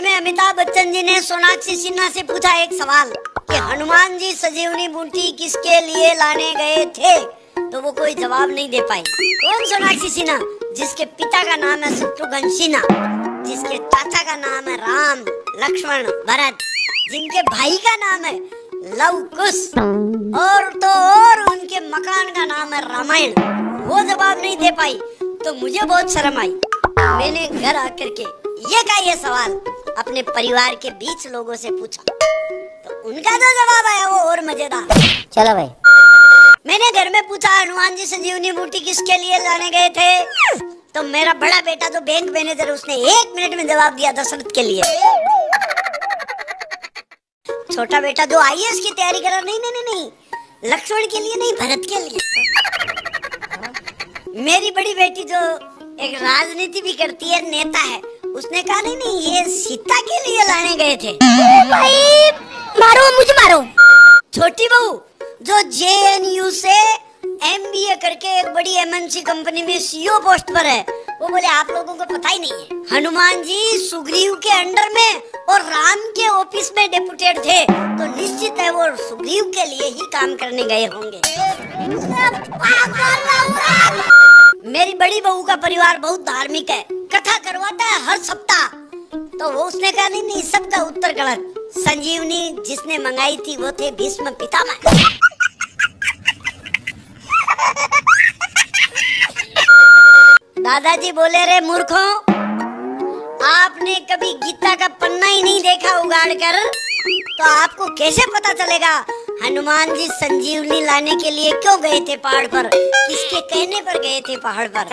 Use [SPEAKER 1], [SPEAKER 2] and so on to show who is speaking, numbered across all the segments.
[SPEAKER 1] में अमिताभ बच्चन जी ने सोनाक्षी सिन्हा से पूछा एक सवाल कि हनुमान जी संजीवनी बूटी किसके लिए लाने गए थे, तो वो कोई जवाब नहीं दे पाई। कौन सोनाक्षी सिन्हा? जिसके पिता का नाम है शत्रुघ्न सिन्हा, जिसके चाचा का नाम है राम लक्ष्मण भरत, जिनके भाई का नाम है लव कुश और तो और उनके मकान का नाम है रामायण। वो जवाब नहीं दे पाई तो मुझे बहुत शर्म आई। मैंने घर आकर के ये सवाल अपने परिवार के बीच लोगों से पूछा तो उनका जो जवाब आया वो और मजेदार।
[SPEAKER 2] चलो भाई,
[SPEAKER 1] मैंने घर में पूछा हनुमान जी संजीवनी बूटी किसके लिए लाने गए थे, तो मेरा बड़ा बेटा जो बैंक मैनेजर उसने 1 मिनट में जवाब दिया दशरथ के लिए। छोटा बेटा जो आईएएस की तैयारी कर रहा, नहीं, लक्ष्मण के लिए नहीं, भरत के लिए। मेरी बड़ी बेटी जो एक राजनीति भी करती है, नेता है, उसने कहा नहीं ये सीता के लिए लाने गए थे।
[SPEAKER 2] भाई मारो, मुझे मारो।
[SPEAKER 1] छोटी बहू जो जेएनयू से एमबीए करके एक बड़ी एमएनसी कंपनी में सीईओ पोस्ट पर है, वो बोले आप लोगों को पता ही नहीं है, हनुमान जी सुग्रीव के अंडर में और राम के ऑफिस में डेपुटेड थे, तो निश्चित है वो सुग्रीव के लिए ही काम करने गए होंगे। मेरी बड़ी बहू का परिवार बहुत धार्मिक है, कथा करवाता है हर सप्ताह, तो वो उसने कहा नहीं सबका उत्तर गलत। संजीवनी जिसने मंगाई थी वो थे भीष्म पितामह। दादाजी बोले रे मूर्खों, आपने कभी गीता का पन्ना ही नहीं देखा उगाड़ कर, तो आपको कैसे पता चलेगा हनुमान जी संजीवनी लाने के लिए क्यों गए थे पहाड़ पर, किसके कहने पर गए थे पहाड़ पर।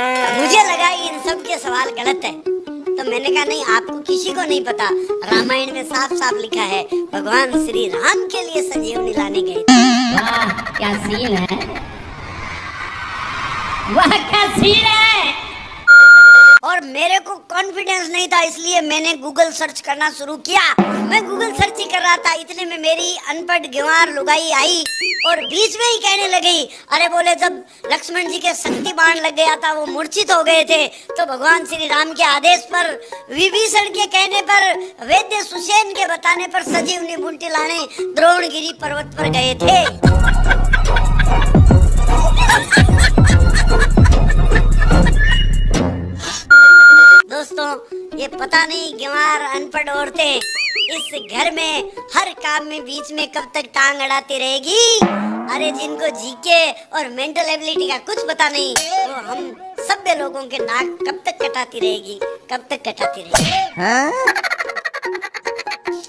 [SPEAKER 1] मुझे लगा इन सब के सवाल गलत है, तो मैंने कहा नहीं आपको किसी को नहीं पता, रामायण में साफ साफ लिखा है भगवान श्री राम के लिए संजीवनी लाने गए थे।
[SPEAKER 2] वाह क्या सीन है, वाह क्या सीन है।
[SPEAKER 1] और मेरे को कॉन्फिडेंस नहीं था, इसलिए मैंने गूगल सर्च करना शुरू किया। मैं गूगल सर्च ही कर रहा था, इतने में मेरी अनपढ़ गंवार लुगाई आई और बीच में ही कहने लगी, अरे बोले जब लक्ष्मण जी के शक्ति बाण लग गया था, वो मूर्छित हो गए थे, तो भगवान श्री राम के आदेश पर, विभीषण के कहने पर, वैद्य सुसेन के बताने पर संजीवनी बूटी लाने द्रोणगिरी पर्वत पर गए थे। दोस्तों ये पता नहीं गंवार अनपढ़ औरतें इस घर में हर काम में बीच में कब तक टांग अड़ाती रहेगी। अरे जिनको जीके और मेंटल एबिलिटी का कुछ पता नहीं, वो हम सभ्य लोगों के नाक कब तक कटाती रहेगी।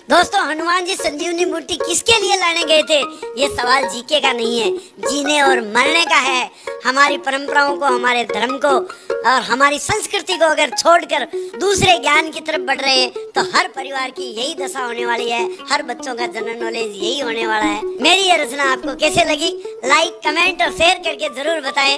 [SPEAKER 1] दोस्तों हनुमान जी संजीवनी बूटी किसके लिए लाने गए थे, ये सवाल जीके का नहीं है, जीने और मरने का है। हमारी परंपराओं को, हमारे धर्म को और हमारी संस्कृति को अगर छोड़कर दूसरे ज्ञान की तरफ बढ़ रहे हैं, तो हर परिवार की यही दशा होने वाली है, हर बच्चों का जनरल नॉलेज यही होने वाला है। मेरी ये रचना आपको कैसे लगी, लाइक कमेंट और शेयर करके जरूर बताएं।